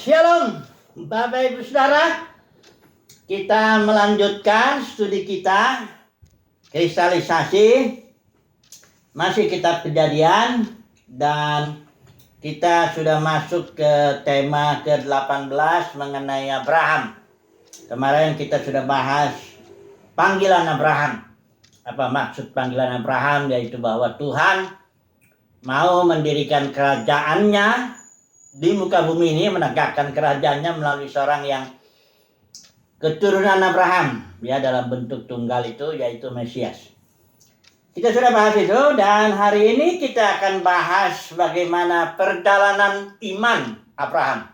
Shalom, Bapak Ibu Saudara. Kita melanjutkan studi kita kristalisasi, masih kitab Kejadian, dan kita sudah masuk ke tema ke-18 mengenai Abraham. Kemarin kita sudah bahas panggilan Abraham. Apa maksud panggilan Abraham? Yaitu bahwa Tuhan mau mendirikan kerajaannya di muka bumi ini, menegakkan kerajaannya melalui seorang yang keturunan Abraham, ya, dalam bentuk tunggal itu, yaitu Mesias. Kita sudah bahas itu, dan hari ini kita akan bahas bagaimana perjalanan iman Abraham.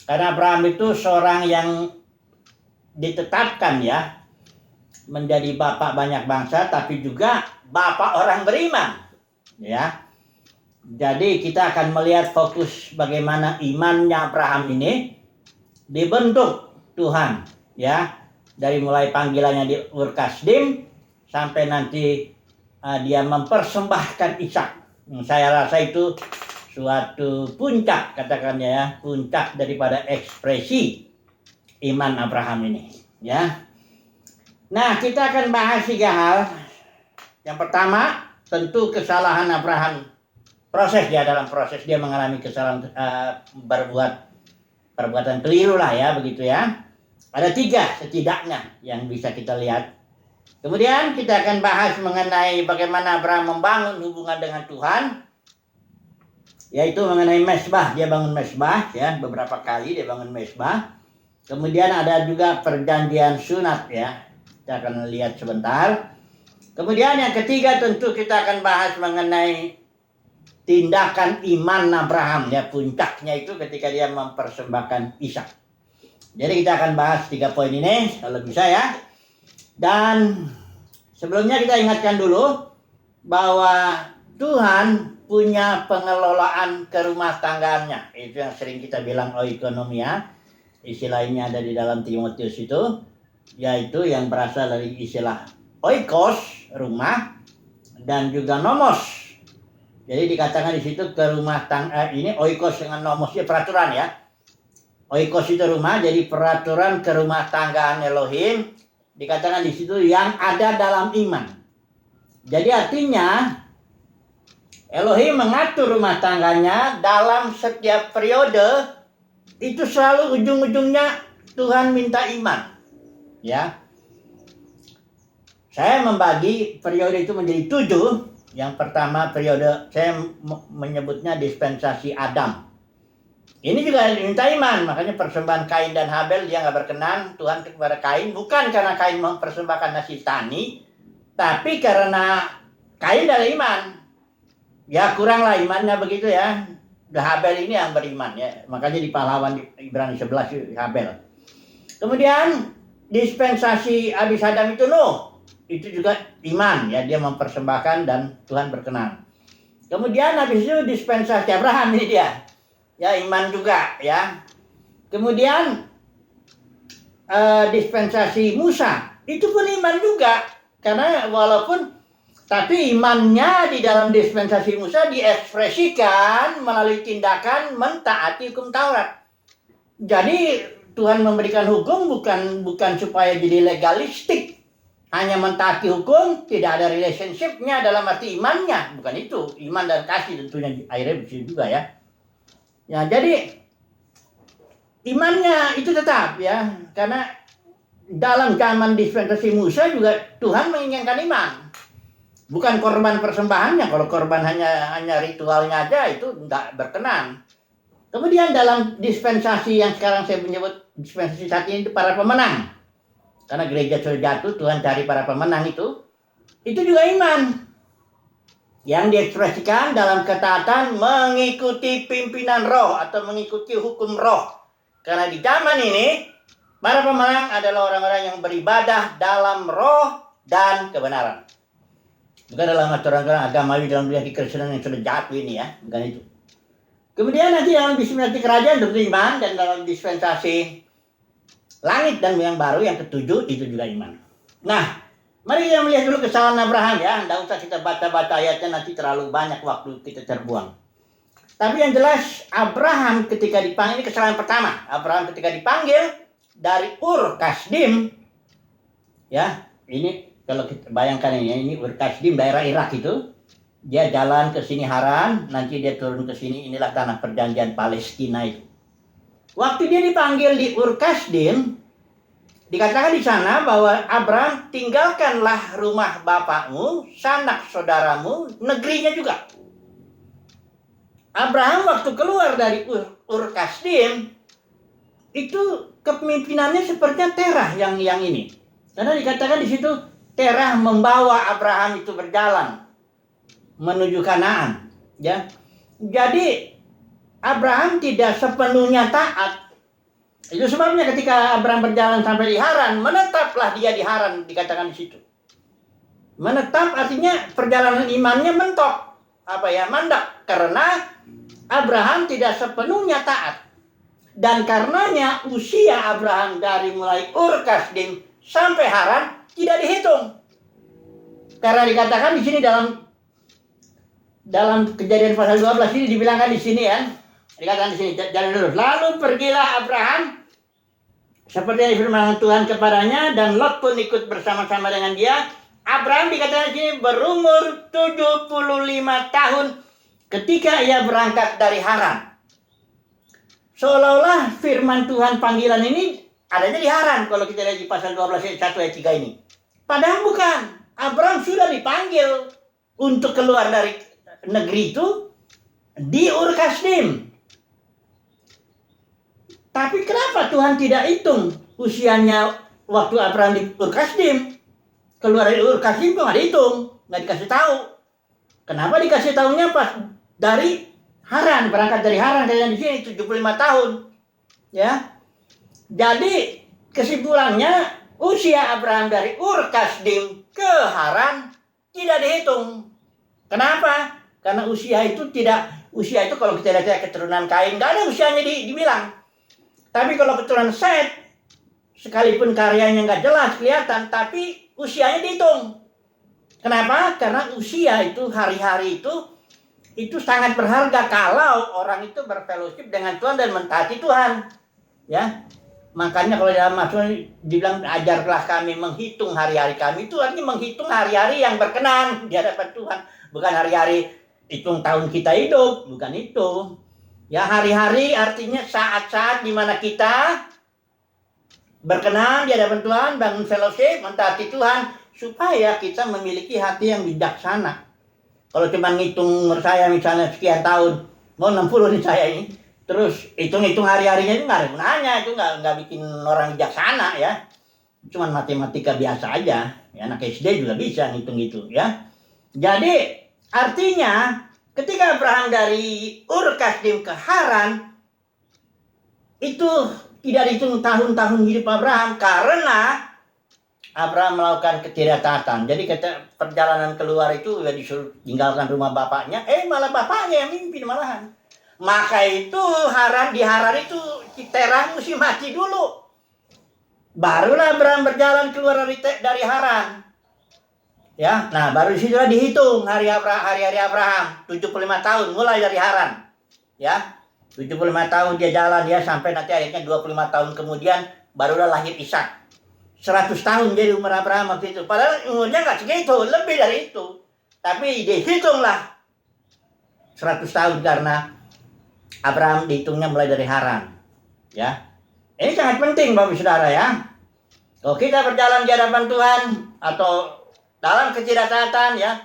Karena Abraham itu seorang yang ditetapkan, ya, menjadi bapak banyak bangsa, tapi juga bapak orang beriman, ya. Jadi kita akan melihat fokus bagaimana imannya Abraham ini dibentuk Tuhan, ya, dari mulai panggilannya di Ur Kasdim sampai nanti dia mempersembahkan Ishak. Saya rasa itu suatu puncak, katakannya, ya, puncak daripada ekspresi iman Abraham ini, ya. Nah, kita akan bahas 3 hal. Yang pertama, tentu kesalahan Abraham. Dalam proses dia mengalami kesalahan, berbuat perbuatan keliru lah, ya, begitu, ya. Ada 3 setidaknya yang bisa kita lihat. Kemudian kita akan bahas mengenai bagaimana Abraham membangun hubungan dengan Tuhan, yaitu mengenai mezbah. Dia bangun mezbah, ya, beberapa kali dia bangun mezbah. Kemudian ada juga perjanjian sunat, ya, kita akan lihat sebentar. Kemudian yang ketiga tentu kita akan bahas mengenai tindakan iman Abraham, ya, puncaknya itu ketika dia mempersembahkan Ishak. Jadi kita akan bahas 3 poin ini kalau bisa, ya. Dan sebelumnya kita ingatkan dulu bahwa Tuhan punya pengelolaan kerumah tangganya. Itu yang sering kita bilang oikonomia. Istilah ini ada di dalam Timotius itu, yaitu yang berasal dari istilah oikos, rumah, dan juga nomos. Jadi dikatakan di situ ke rumah tangga ini oikos dengan nomosnya peraturan, ya. Oikos itu rumah, jadi peraturan ke rumah tanggaan Elohim. Dikatakan di situ yang ada dalam iman. Jadi artinya Elohim mengatur rumah tangganya dalam setiap periode. Itu selalu ujung-ujungnya Tuhan minta iman, ya. Saya membagi periode itu menjadi 7. Yang pertama periode saya menyebutnya dispensasi Adam. Ini juga diminta iman, makanya persembahan Kain dan Habel dia nggak berkenan Tuhan kepada Kain, bukan karena Kain mempersembahkan nasi tani, tapi karena Kain ada iman. Ya kuranglah imannya begitu, ya. Habel ini yang beriman, ya, makanya di pahlawan Ibrani 11 Habel. Kemudian dispensasi Abis Adam itu Nuh. Itu juga iman, ya, dia mempersembahkan dan Tuhan berkenan. Kemudian habis itu dispensasi Abraham, ini dia, ya, iman juga, ya. Kemudian dispensasi Musa, itu pun iman juga, karena tapi imannya di dalam dispensasi Musa diekspresikan melalui tindakan mentaati hukum Taurat. Jadi Tuhan memberikan hukum bukan supaya jadi legalistik, hanya mentaati hukum, tidak ada relationship-nya dalam arti imannya. Bukan itu. Iman dan kasih tentunya akhirnya begitu juga, ya. Ya, jadi imannya itu tetap, ya. Karena dalam zaman dispensasi Musa juga Tuhan menginginkan iman. Bukan korban persembahannya. Kalau korban hanya ritualnya aja itu tidak berkenan. Kemudian dalam dispensasi yang sekarang saya menyebut dispensasi saat ini itu para pemenang. Karena gereja sudah jatuh, Tuhan cari para pemenang itu juga iman. Yang diekspresikan dalam ketaatan mengikuti pimpinan roh atau mengikuti hukum roh. Karena di zaman ini, para pemenang adalah orang-orang yang beribadah dalam roh dan kebenaran. Bukan dalam aturan-aturan agamawi dalam dunia kekristenan yang sudah jatuh ini, ya. Bukan itu. Kemudian nanti dalam dispensasi kerajaan tentu iman, dan dalam dispensasi langit dan yang baru yang ke-7 itu juga iman. Nah, mari kita melihat dulu kesalahan Abraham, ya. Tidak usah kita baca-baca ayatnya, nanti terlalu banyak waktu kita terbuang. Tapi yang jelas Abraham ketika dipanggil, ini kesalahan pertama. Abraham ketika dipanggil dari Ur Kasdim, ya ini kalau kita bayangkan ini Ur Kasdim daerah Irak itu, dia jalan ke sini Haran, nanti dia turun ke sini, inilah tanah perjanjian Palestina itu. Waktu dia dipanggil di Ur Kasdim, dikatakan di sana bahwa Abraham, tinggalkanlah rumah bapakmu, sanak saudaramu, negerinya juga. Abraham waktu keluar dari Ur Kasdim, itu kepemimpinannya sepertinya Terah yang ini. Karena dikatakan di situ Terah membawa Abraham itu berjalan menuju Kanaan, ya. Jadi Abraham tidak sepenuhnya taat. Itu sebabnya ketika Abraham berjalan sampai di Haran, menetaplah dia di Haran, dikatakan di situ. Menetap artinya perjalanan imannya mentok, mandak, karena Abraham tidak sepenuhnya taat. Dan karenanya usia Abraham dari mulai Ur Kasdim sampai Haran tidak dihitung. Karena dikatakan di sini dalam Kejadian pasal 12 ini dibilangkan di sini ya. Dikatakan di sini, jalan dulu. Lalu pergilah Abraham seperti yang difirmankan Tuhan kepadanya, dan Lot pun ikut bersama-sama dengan dia. Abraham dikatakan di sini berumur 75 tahun ketika ia berangkat dari Haran. Seolah-olah firman Tuhan panggilan ini adanya di Haran kalau kita lihat di pasal 12 ayat 1 ayat 3 ini. Padahal bukan. Abraham sudah dipanggil untuk keluar dari negeri itu di Ur Kasdim. Tapi kenapa Tuhan tidak hitung usianya waktu Abraham di Ur Kasdim? Keluar dari Ur Kasdim itu nggak dihitung, nggak dikasih tahu. Kenapa dikasih tahunya pas dari Haran, berangkat dari Haran dan di sini 75 tahun. Ya. Jadi kesimpulannya usia Abraham dari Ur Kasdim ke Haran tidak dihitung. Kenapa? Karena usia itu kalau kita lihat keturunan Kain, nggak ada usianya dibilang. Tapi kalau keturunan Set, sekalipun karyanya nggak jelas kelihatan, tapi usianya dihitung. Kenapa? Karena usia itu, hari-hari itu sangat berharga kalau orang itu berfellowship dengan Tuhan dan mentaati Tuhan. Ya. Makanya kalau dalam Mazmur dibilang ajarlah kami menghitung hari-hari kami, itu artinya menghitung hari-hari yang berkenan di hadapan Tuhan, bukan hari-hari hitung tahun kita hidup, bukan itu. Ya, hari-hari artinya saat-saat di mana kita berkenan di hadapan Tuhan, bangun fellowship, mentaati Tuhan, supaya kita memiliki hati yang bijaksana. Kalau cuma ngitung umur saya misalnya sekian tahun, mau 60 nih saya ini, terus hitung-hitung hari-harinya itu nggak ada gunanya, itu nggak bikin orang bijaksana ya. Cuman matematika biasa aja, ya, anak SD juga bisa ngitung itu ya. Jadi artinya ketika Abraham dari Ur Kasdim ke Haran, itu tidak dihitung tahun-tahun hidup Abraham karena Abraham melakukan ketidaktaatan. Jadi perjalanan keluar itu udah disuruh tinggalkan rumah bapaknya, malah bapaknya yang mimpin malahan. Maka itu di Haran itu Terah mesti mati dulu. Barulah Abraham berjalan keluar dari Haran. Ya, nah baru di situ dihitung hari-hari Abraham 75 tahun mulai dari Haran. Ya. 75 tahun dia jalan ya sampai nanti akhirnya 25 tahun kemudian barulah lahir Ishak. 100 tahun jadi umur Abraham waktu itu. Padahal umurnya nggak segitu, lebih dari itu. Tapi dihitunglah 100 tahun karena Abraham dihitungnya mulai dari Haran. Ya. Ini sangat penting Bapak Saudara ya. Kalau kita berjalan di hadapan Tuhan atau dalam ketidaktaatan ya,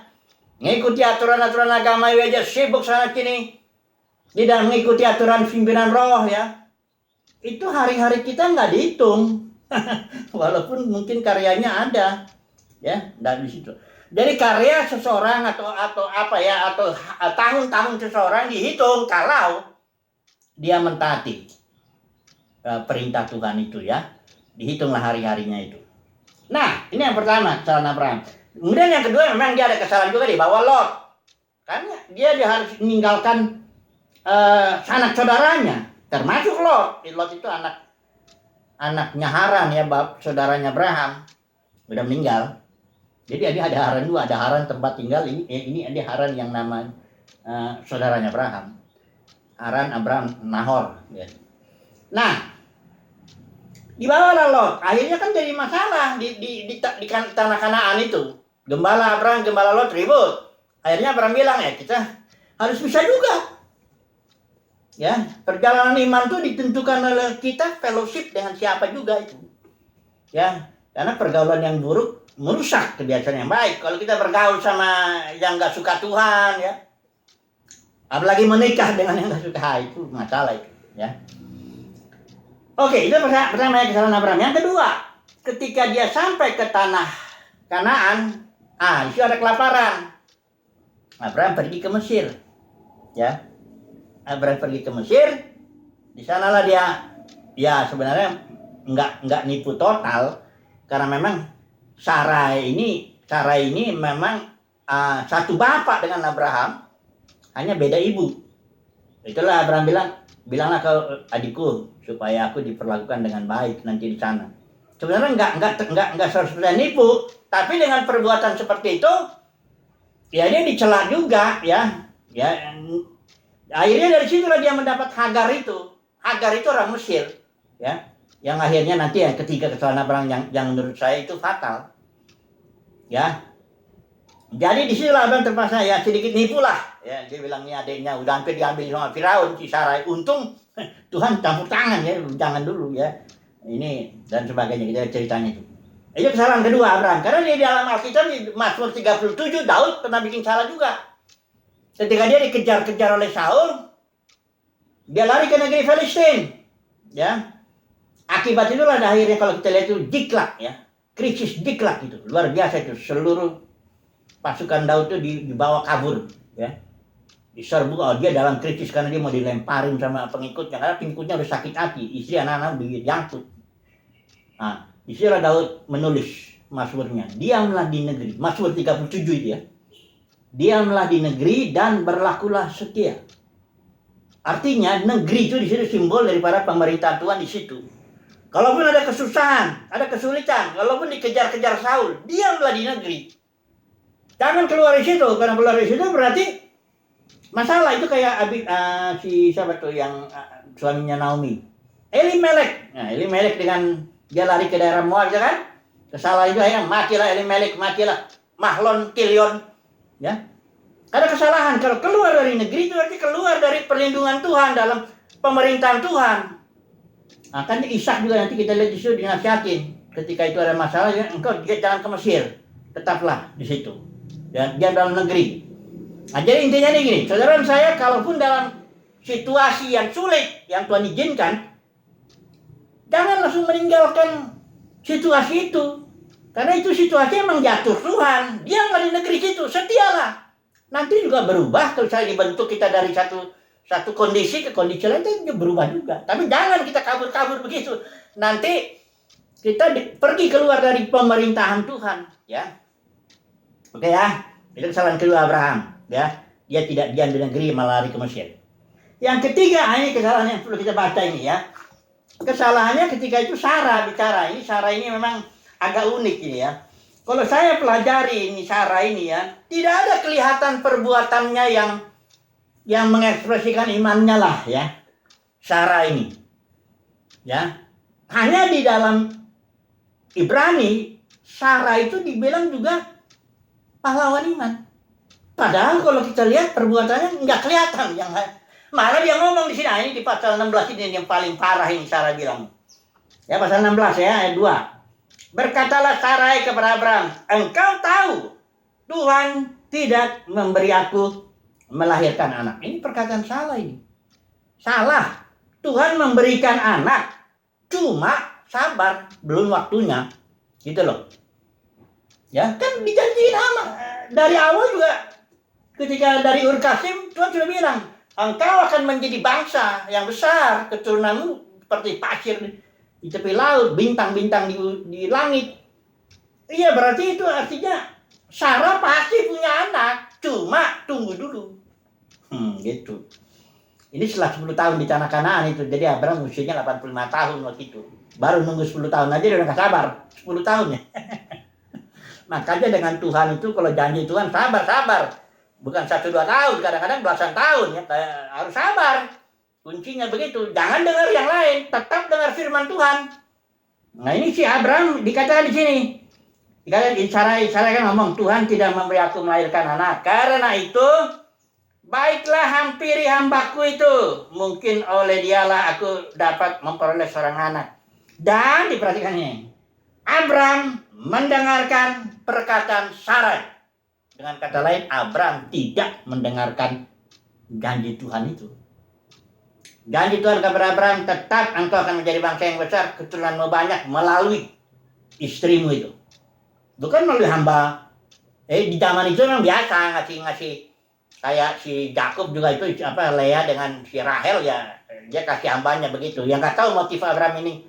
mengikuti aturan-aturan agama aja sibuk sana sini, tidak mengikuti aturan pimpinan roh ya, itu hari-hari kita nggak dihitung. Walaupun mungkin karyanya ada ya dari situ. Jadi karya seseorang atau tahun-tahun seseorang dihitung kalau dia mentaati perintah Tuhan itu ya. Dihitunglah hari-harinya itu. Nah, ini yang pertama, kesalahan Abraham. Kemudian yang kedua memang dia ada kesalahan juga di bawah Lot. Karena dia harus meninggalkan sanak saudaranya, termasuk Lot. Lot itu anaknya Haran ya, saudaranya Abraham. Udah meninggal. Jadi ada Haran dua, ada Haran tempat tinggal, ini ada Haran yang nama saudaranya Abraham. Haran, Abram, Nahor. Ya. Nah, dibawalah Lot. Akhirnya kan jadi masalah di tanah Kanaan itu. Gembala Abram, gembala Lot ribut. Akhirnya Abram bilang, ya kita harus bisa juga. Ya, perjalanan iman itu ditentukan oleh kita fellowship dengan siapa juga itu. Ya, karena pergaulan yang buruk merusak kebiasaan yang baik. Kalau kita bergaul sama yang nggak suka Tuhan, ya, apalagi menikah dengan yang nggak suka, itu masalah itu. Ya. Oke, itu pertama ya, kesalahan Abraham. Yang kedua, ketika dia sampai ke tanah Kanaan, itu ada kelaparan. Abraham pergi ke Mesir, ya. Abraham pergi ke Mesir, di sanalah dia, ya sebenarnya nggak nipu total, karena memang Sarai ini memang satu bapak dengan Abraham, hanya beda ibu. Itulah Abraham bilanglah ke adikku supaya aku diperlakukan dengan baik nanti di sana. Sebenarnya nggak 100% nipu, tapi dengan perbuatan seperti itu, ya dia dicela juga, ya. Akhirnya dari situlah dia mendapat Hagar itu. Hagar itu orang Mesir, ya. Yang akhirnya nanti yang ketiga kesalahan Abraham yang menurut saya itu fatal. Ya. Jadi di situlah Abraham terpaksa ya sedikit nipu lah. Ya, dia bilang ini adiknya udah hampir diambil sama Firaun si Sarai. Untung Tuhan campur tangan ya, jangan dulu ya. Ini dan sebagainya, kita ceritanya itu. Itu kesalahan kedua Abraham. Karena di dalam Alkitab di Mazmur 37 Daud pernah bikin salah juga. Ketika dia dikejar-kejar oleh Saul, dia lari ke negeri Filistin. Ya. Akibat itulah akhirnya kalau kita lihat itu Diklat, ya. Krisis Diklat itu. Luar biasa itu. Seluruh pasukan Daud itu dibawa kabur, ya. Diserbu, dia dalam krisis karena dia mau dilemparin sama pengikutnya. Karena pengikutnya udah sakit hati. Istri anak-anak dijangkut. Nah, disitulah Daud menulis Mazmurnya. Diamlah di negeri. Mazmur 37 itu ya. Diamlah di negeri dan berlakulah setia. Artinya negeri itu di situ simbol daripada pemerintahan Tuhan di situ. Kalaupun ada kesusahan, ada kesulitan, kalaupun dikejar-kejar Saul, diamlah di negeri. Jangan keluar di situ, karena keluar di situ berarti masalah. Itu kayak si siapa tuh yang suaminya Naomi, Elimelek. Nah, Elimelek dengan dia lari ke daerah Moab, ya kan? Kesalahan itu ya, matilah Elimelek, matilah Mahlon, Kilion. Ya, ada kesalahan. Kalau keluar dari negeri itu berarti keluar dari perlindungan Tuhan dalam pemerintahan Tuhan. Akan Ishak juga nanti kita lihat di situ dinasihatin. Ketika itu ada masalah, ya, engkau jangan ke Mesir, tetaplah di situ. Dan dia dalam negeri. Nah, jadi intinya ini gini, saudara saya, kalaupun dalam situasi yang sulit yang Tuhan izinkan, jangan langsung meninggalkan situasi itu. Karena itu situasi emang jatuh Tuhan. Dia nggak di negeri situ, setialah. Nanti juga berubah kalau saya dibentuk kita dari satu kondisi ke kondisi lain, itu berubah juga. Tapi jangan kita kabur-kabur begitu. Nanti kita pergi keluar dari pemerintahan Tuhan, ya. Oke ya, itu kesalahan kedua Abraham, ya. Dia tidak diam di negeri, malah lari ke Mesir. Yang ketiga, ini kesalahan yang perlu kita baca ini ya. Kesalahannya ketika itu Sarah bicara. Sarah ini memang agak unik ini ya. Kalau saya pelajari ini Sarah ini ya, tidak ada kelihatan perbuatannya yang mengekspresikan imannya lah ya. Sarah ini. Ya. Hanya di dalam Ibrani, Sarah itu dibilang juga pahlawan iman. Padahal kalau kita lihat perbuatannya nggak kelihatan. Malah dia ngomong di sini, ini di pasal 16 ini yang paling parah ini Sarah bilang. Ya, pasal 16 ya, ayat 2. Berkatalah Sarai kepada Abraham, engkau tahu Tuhan tidak memberi aku melahirkan anak. Ini perkataan salah ini. Salah. Tuhan memberikan anak, cuma sabar, belum waktunya. Gitu loh. Ya, kan dijanjiin dari awal juga. Ketika dari Ur Kasdim, Tuhan sudah bilang, engkau akan menjadi bangsa yang besar, keturunanmu seperti pasir di tepi laut, bintang-bintang di langit. Iya, berarti itu artinya Sarah pasti punya anak, cuma tunggu dulu. Gitu. Ini setelah 10 tahun di tanah Kanaan itu. Jadi Abraham usianya 85 tahun waktu itu. Baru nunggu 10 tahun aja dia udah gak sabar. 10 tahun ya. Makanya dengan Tuhan itu kalau janji Tuhan sabar. Bukan 1-2 tahun, kadang-kadang belasan tahun ya. Harus sabar. Kuncinya begitu. Jangan dengar yang lain, tetap dengar firman Tuhan. Nah ini si Abraham dikatakan di sini. Dikatakan Sarai kan ngomong, Tuhan tidak memberi aku melahirkan anak. Karena itu, baiklah hampiri hambaku itu. Mungkin oleh dialah aku dapat memperoleh seorang anak. Dan diperhatikan ini. Abraham mendengarkan perkataan Sarai. Dengan kata lain, Abraham tidak mendengarkan janji Tuhan itu. Janji Tuhan kepada Abraham, tetap engkau akan menjadi bangsa yang besar, keturunanmu banyak melalui istrimu itu. Bukan melalui hamba. Di zaman itu memang biasa ngasih kayak si Yakub juga itu Lea dengan si Rahel ya, dia kasih hambanya begitu. Yang nggak tahu motif Abraham ini.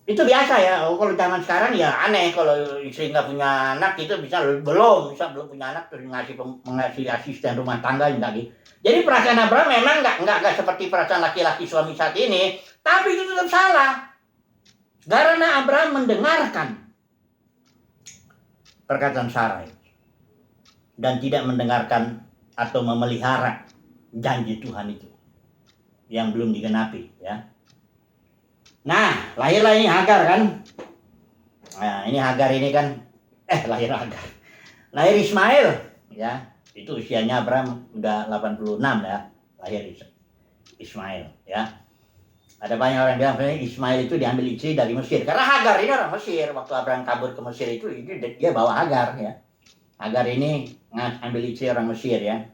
Itu biasa ya. Kalau zaman sekarang ya aneh kalau istri nggak punya anak itu belum punya anak terus ngasih asisten rumah tangga enggak gitu. Jadi perasaan Abraham memang nggak seperti perasaan laki-laki suami saat ini, tapi itu tetap salah. Karena Abraham mendengarkan perkataan Sarai dan tidak mendengarkan atau memelihara janji Tuhan itu yang belum digenapi ya. Nah, lahirlah ini Hagar kan. Nah, ini Hagar ini kan lahir Hagar. Lahir Ismail ya. Itu usianya Abraham udah 86 ya, lahir Ismail ya. Ada banyak orang bilang Ismail itu diambil istri dari Mesir. Karena Hagar ini orang Mesir. Waktu Abraham kabur ke Mesir itu dia bawa Hagar ya. Hagar ini ambil istri orang Mesir ya.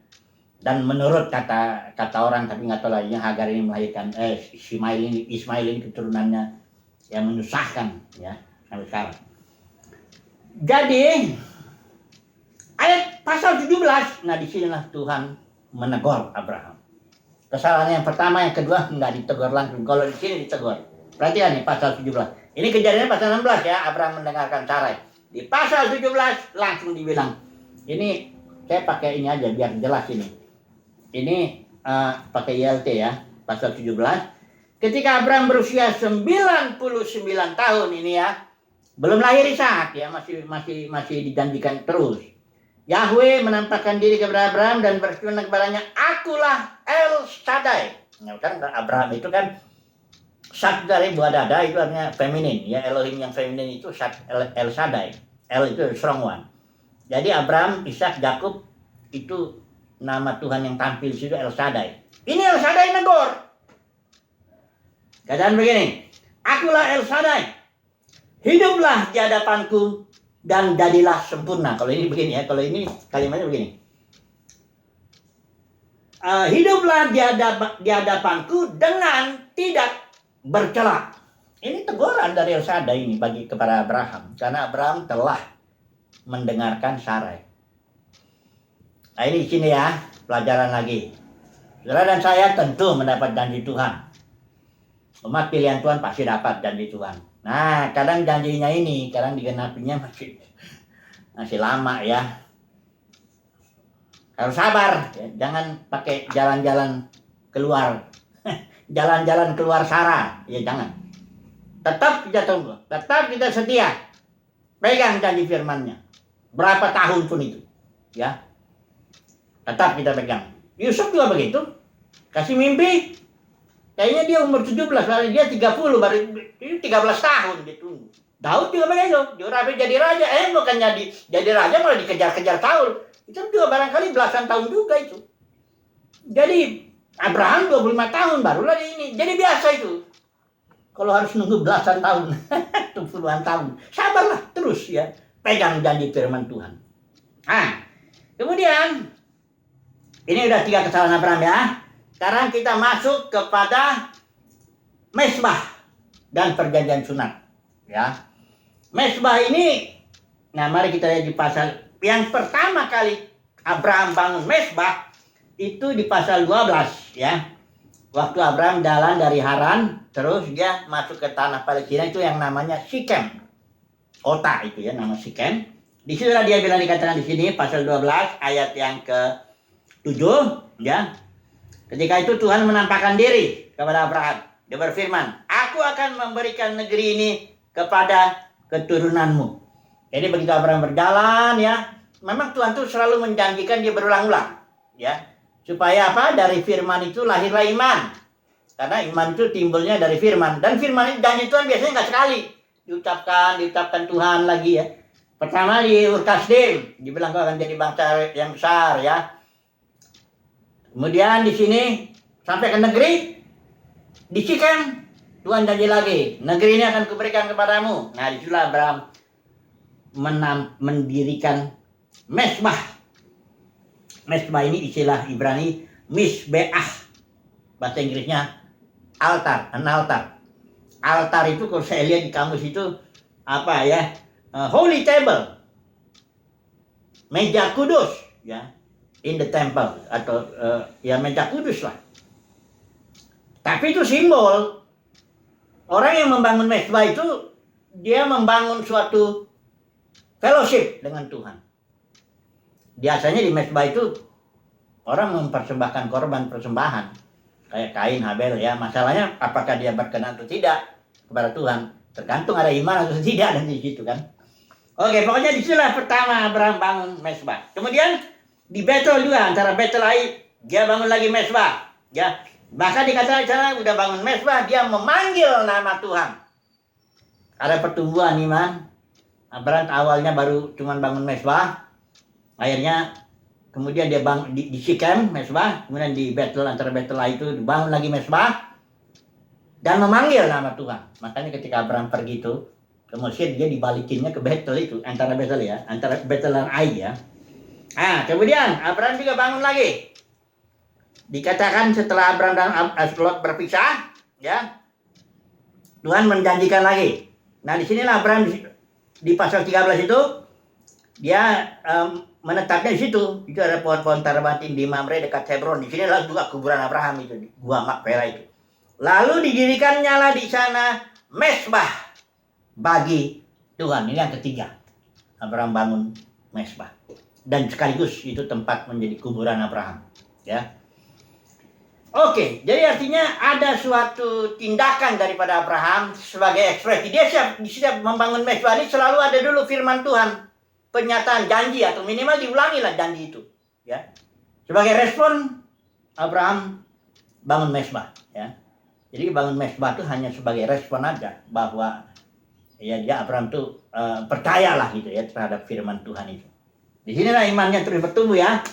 Dan menurut kata orang, tapi nggak tahu lainnya, Hagar ini melahirkan Ismail ini keturunannya yang menyusahkan ya sampai sekarang. Jadi ayat pasal 17, nah disinilah Tuhan menegur Abraham. Kesalahan yang pertama, yang kedua nggak ditegur langsung. Kalau di sini ditegur. Perhatikan nih pasal 17. Ini kejadiannya pasal 16 ya, Abraham mendengarkan Sarai. Di pasal 17 langsung dibilang. Ini saya pakai ini aja biar jelas ini. Ini pakai ILT ya, pasal 17. Ketika Abraham berusia 99 tahun ini ya, belum lahir Ishak ya, masih dijanjikan terus. Yahweh menampakkan diri kepada Abraham dan berfirman kepadanya, akulah El Shaddai. Nah, kan Abraham itu kan Shad dari buah dada itu artinya feminin ya, Elohim yang feminin itu El Shaddai. El itu strong one. Jadi Abraham, Ishak, Yakub itu nama Tuhan yang tampil di situ El Shaddai. Ini El Shaddai negor. Keadaan begini, akulah El Shaddai. Hiduplah di hadapanku dan jadilah sempurna. Kalau ini begini ya, kalau ini kalimatnya begini. Hiduplah di hadapanku dengan tidak bercela. Ini teguran dari El Shaddai ini bagi kepada Abraham. Karena Abraham telah mendengarkan Sarai. Nah ini di sini ya, pelajaran lagi. Saudara dan saya tentu mendapat janji Tuhan. Umat pilihan Tuhan pasti dapat janji Tuhan. Nah, kadang janjinya ini, kadang digenapinya masih lama ya. Harus sabar, ya. Jangan pakai jalan-jalan keluar, jalan-jalan keluar sara, ya jangan. Tetap kita tunggu, tetap kita setia, pegang janji firman-Nya. Berapa tahun pun itu, ya. Tetap kita pegang. Yusuf juga begitu. Kasih mimpi. Kayaknya dia umur 17, lalu dia 30, baru 13 tahun gitu. Daud juga begitu. Dia jadi raja. Bukan jadi raja malah dikejar-kejar Saul. Itu juga barangkali belasan tahun juga itu. Jadi Abraham 25 tahun barulah ini. Jadi biasa itu. Kalau harus nunggu belasan tahun, puluhan tahun. Sabarlah terus ya. Pegang janji firman Tuhan. Nah, kemudian ini udah 3 kesalahan Abraham ya. Sekarang kita masuk kepada Mezbah dan perjanjian sunat. Ya. Mezbah ini, nah mari kita lihat di pasal yang pertama kali Abraham bangun Mezbah itu di pasal 12 ya. Waktu Abraham jalan dari Haran, terus dia masuk ke tanah Palestina itu yang namanya Sikem. Kota itu ya, nama Sikem. Di situ dia bilang dikatakan di sini pasal 12 ayat yang ke-7 ya. Ketika itu Tuhan menampakkan diri kepada Abraham. Dia berfirman, aku akan memberikan negeri ini kepada keturunanmu. Jadi begitu Abraham berjalan ya, memang Tuhan tuh selalu menjanjikan dia berulang-ulang ya. Supaya apa? Dari firman itu lahirlah iman. Karena iman itu timbulnya dari firman. Dan firman itu janji Tuhan biasanya nggak sekali diucapkan Tuhan lagi ya. Pertama di Ur-Kasdim, dibilang kau akan jadi bangsa yang besar ya. Kemudian di sini sampai ke negeri, di Sikem, Tuhan janji lagi, negeri ini akan kuberikan kepadamu. Nah, disitulah Abraham mendirikan mesbah. Mesbah ini istilah Ibrani misbeah. Bahasa Inggrisnya altar, an altar. Altar itu kalau saya lihat di kamus itu apa ya? Holy table. Meja kudus ya. In the temple atau ya meja kudus lah. Tapi itu simbol. Orang yang membangun mesbah itu dia membangun suatu fellowship dengan Tuhan. Biasanya di mesbah itu orang mempersembahkan korban persembahan kayak Kain, Habel ya. Masalahnya apakah dia berkenan atau tidak kepada Tuhan, tergantung ada iman atau tidak dan di situ kan. Oke, pokoknya disitulah pertama Abraham bangun mesbah. Kemudian di Betel juga, antara Betel Ai dia bangun lagi mesbah ya. Bahkan dikatakan sana udah bangun mesbah, dia memanggil nama Tuhan. Ada pertumbuhan iman. Abraham awalnya baru cuma bangun mesbah, akhirnya kemudian dia bangun di Sikem mesbah, kemudian di Betel, antara Betel itu dibangun lagi mesbah dan memanggil nama Tuhan. Makanya ketika Abraham pergi itu ke Mesir, dia dibalikinnya ke Betel itu, antara Betel ya, antara Betel dan Ai ya. Nah, kemudian Abraham juga bangun lagi. Dikatakan setelah Abraham dan Lot berpisah, ya, Tuhan menjanjikan lagi. Nah, disinilah Abraham di pasal 13 itu dia menetapnya di situ. Itu ada pohon-pohon tarabatin di Mamre dekat Hebron. Di sinilah juga kuburan Abraham itu, di Gua Makpela itu. Lalu didirikannya lah di sana mesbah bagi Tuhan. Ini yang ketiga. Abraham bangun mesbah. Dan sekaligus itu tempat menjadi kuburan Abraham, ya. Oke, jadi artinya ada suatu tindakan daripada Abraham sebagai ekspresi. Dia siap membangun mesbah ini, selalu ada dulu firman Tuhan, pernyataan janji atau minimal diulangi lah janji itu, ya. Sebagai respon Abraham bangun mesbah, ya. Jadi bangun mesbah itu hanya sebagai respon aja bahwa ya dia Abraham tuh percayalah gitu ya terhadap firman Tuhan itu. Di sinilah imannya terus bertumbuh ya.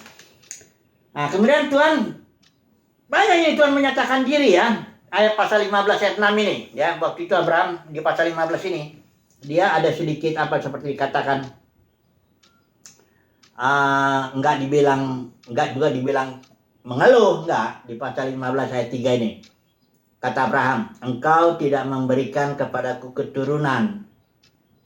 Nah, kemudian Tuhan banyak ini Tuhan menyatakan diri ya. Ayat pasal 15 ayat 6 ini ya. Waktu itu Abraham di pasal 15 ini dia ada sedikit apa seperti dikatakan enggak juga dibilang mengeluh, enggak. Di pasal 15 ayat 3 ini kata Abraham, engkau tidak memberikan kepadaku keturunan.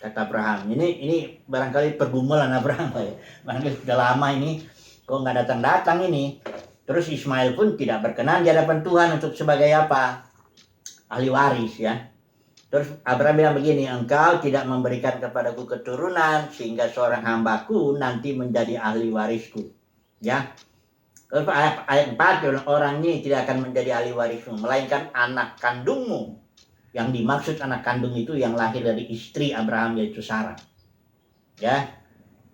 Kata Abraham. Ini barangkali pergumulan Abraham ya. Barangkali sudah lama ini kok enggak datang-datang ini. Terus Ismail pun tidak berkenan di hadapan Tuhan untuk sebagai apa? Ahli waris ya. Terus Abraham bilang begini, engkau tidak memberikan kepadaku keturunan sehingga seorang hambaku nanti menjadi ahli warisku. Ya. Terus ayat 4, orang ini tidak akan menjadi ahli warismu, melainkan anak kandungmu. Yang dimaksud anak kandung itu yang lahir dari istri Abraham yaitu Sarah. Ya.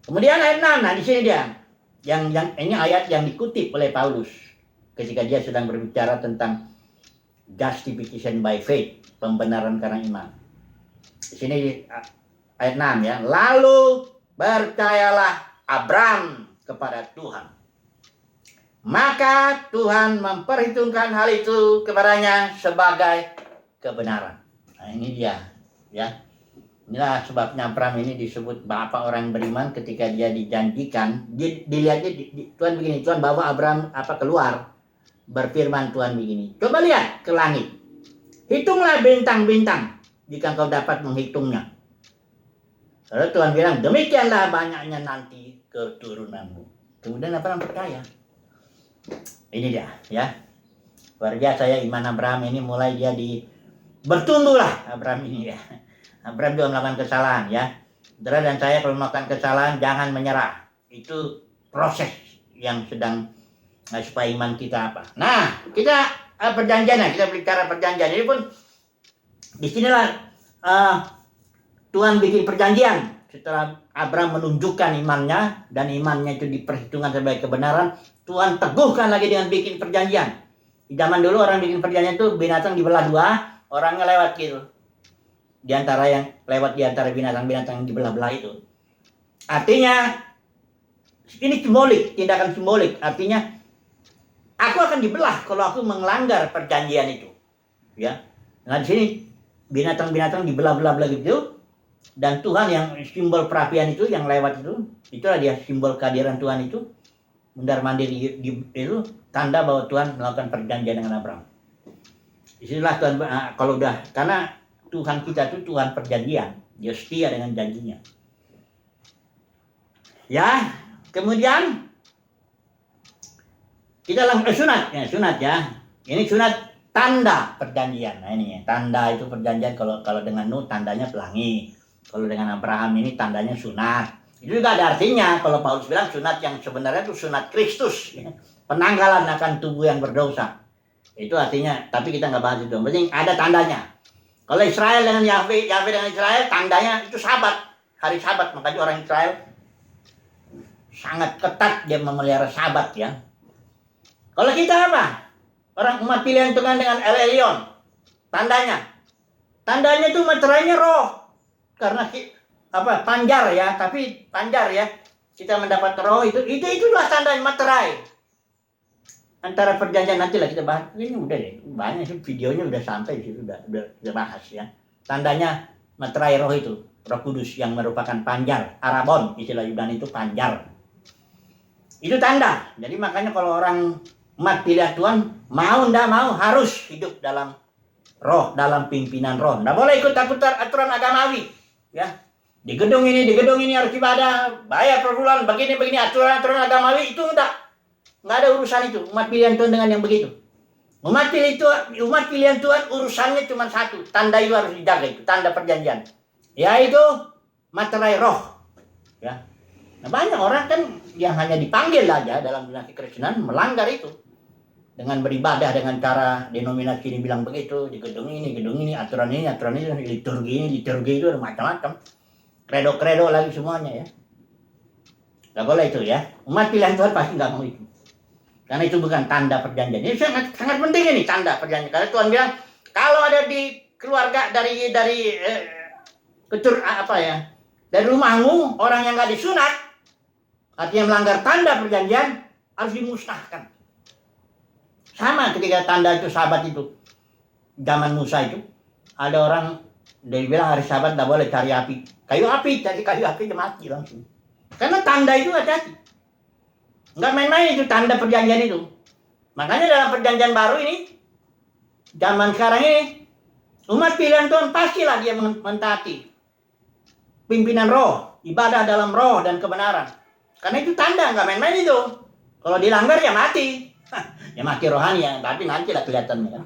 Kemudian ayat 6, nah di sini dia. Yang ini ayat yang dikutip oleh Paulus ketika dia sedang berbicara tentang justification by faith, pembenaran karena iman. Di sini ayat 6 ya. Lalu percayalah Abraham kepada Tuhan. Maka Tuhan memperhitungkan hal itu kepadanya sebagai kebenaran. Nah, ini dia ya. Inilah sebabnya Abraham ini disebut bapak orang beriman ketika dia dijanjikan. Dilihatnya Tuhan begini, Tuhan bawa Abraham keluar. Berfirman Tuhan begini, coba lihat ke langit. Hitunglah bintang-bintang jika kau dapat menghitungnya. Lalu Tuhan bilang, demikianlah banyaknya nanti keturunanmu. Kemudian Abraham percaya. Ini dia ya. Luar biasa ya iman Abraham ini, mulai dia bertumbuhlah Abraham ini ya. Abraham juga melakukan kesalahan ya. Saudara dan saya kalau melakukan kesalahan jangan menyerah. Itu proses yang sedang supaya iman kita apa. Nah, kita perjanjian, kita bicara perjanjian. Ini pun disinilah Tuhan bikin perjanjian. Setelah Abraham menunjukkan imannya dan imannya itu diperhitungkan sebagai kebenaran, Tuhan teguhkan lagi dengan bikin perjanjian. Di zaman dulu orang bikin perjanjian itu binatang dibelah dua, orangnya lewat gitu. Di antara yang lewat di antara binatang-binatang yang dibelah-belah itu. Artinya ini simbolik, tindakan simbolik. Artinya aku akan dibelah kalau aku melanggar perjanjian itu. Ya. Nah di sini binatang-binatang dibelah-belah gitu, dan Tuhan yang simbol perapian itu yang lewat itulah dia simbol kehadiran Tuhan itu. Mundar-mandir itu tanda bahwa Tuhan melakukan perjanjian dengan Abraham. Disinilah Tuhan, kalau udah, karena Tuhan kita itu Tuhan perjanjian, dia setia dengan janjinya. Ya, kemudian kita langsung sunat ya. Ini sunat tanda perjanjian. Nah ini ya, tanda itu perjanjian. Kalau dengan Nuh tandanya pelangi. Kalau dengan Abraham ini tandanya sunat. Itu juga ada artinya. Kalau Paulus bilang sunat yang sebenarnya itu sunat Kristus, ya. Penanggalan akan tubuh yang berdosa. Itu artinya. Tapi kita nggak bahas itu. Yang penting ada tandanya. Kalau Israel dengan Yahweh dengan Israel, tandanya itu Sabat, hari Sabat. Makanya orang Israel sangat ketat dia memelihara Sabat ya. Kalau kita apa? Orang umat pilihan Tuhan dengan El Elyon, tandanya itu meterainya roh. Karena panjar ya, tapi panjar ya. Kita mendapat roh itulah tandanya materai. Antara perjanjian nanti lah kita bahas. Ini udah deh, banyak sih videonya udah sampai di situ udah bahas ya. Tandanya materai roh itu, Roh Kudus yang merupakan panjar, Arabon istilah Yunani itu panjar. Itu tanda. Jadi makanya kalau orang umat pilihan Tuhan mau ndak mau harus hidup dalam roh, dalam pimpinan roh. Ndak boleh ikut aturan agamawi ya. Di gedung ini harus ibadah, bayar per bulan, begini aturan agamawi itu enggak ada urusan itu. Umat pilihan Tuhan dengan yang begitu. Umat pilihan Tuhan urusannya cuma satu, tanda itu harus dijaga, itu tanda perjanjian, yaitu materai roh. Ya. Nah banyak orang kan yang hanya dipanggil aja dalam dunia kekristenan melanggar itu dengan beribadah dengan cara denominasi ini bilang begitu, di gedung ini, aturan ini, liturgi itu ada macam-macam. Kredo lagi semuanya ya. Gak boleh itu ya. Umat pilihan Tuhan pasti gak mau itu. Karena itu bukan tanda perjanjian. Ini sangat penting ini tanda perjanjian. Karena Tuhan bilang kalau ada di keluarga dari rumahmu orang yang gak disunat, artinya melanggar tanda perjanjian, harus dimusnahkan. Sama ketika tanda itu Sabat itu. Zaman Musa itu ada orang dia bilang hari Sabat gak boleh cari api. Cari kayu api dia mati langsung. Karena tanda itu hati-hati. Nggak main-main itu tanda perjanjian itu. Makanya dalam perjanjian baru ini, zaman sekarang ini, umat pilihan Tuhan pastilah dia mentaati pimpinan roh, ibadah dalam roh dan kebenaran. Karena itu tanda, nggak main-main itu. Kalau dilanggar ya mati. Ya mati rohani ya, tapi nanti lah kelihatannya.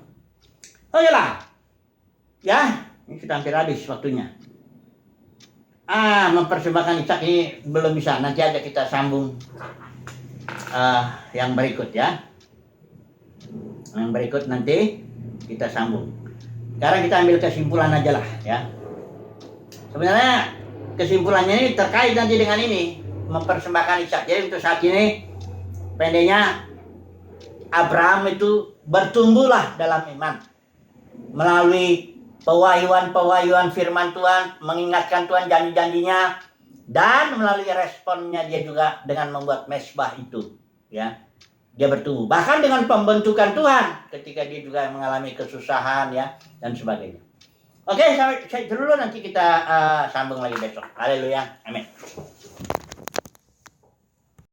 Oke lah. Ya, ini sudah hampir habis waktunya. Mempersembahkan Ishak ini belum bisa. Nanti aja kita sambung yang berikut ya. Yang berikut nanti kita sambung. Sekarang kita ambil kesimpulan aja lah ya. Sebenarnya kesimpulannya ini terkait nanti dengan ini. Mempersembahkan Ishak. Jadi untuk saat ini pendeknya Abraham itu bertumbuhlah dalam iman. Melalui pewahyuan firman Tuhan, mengingatkan Tuhan janji-janjinya, dan melalui responnya dia juga dengan membuat mezbah itu, ya. Dia bertumbuh, bahkan dengan pembentukan Tuhan ketika dia juga mengalami kesusahan ya dan sebagainya. Oke, sampai dulu nanti kita sambung lagi besok. Haleluya, amin.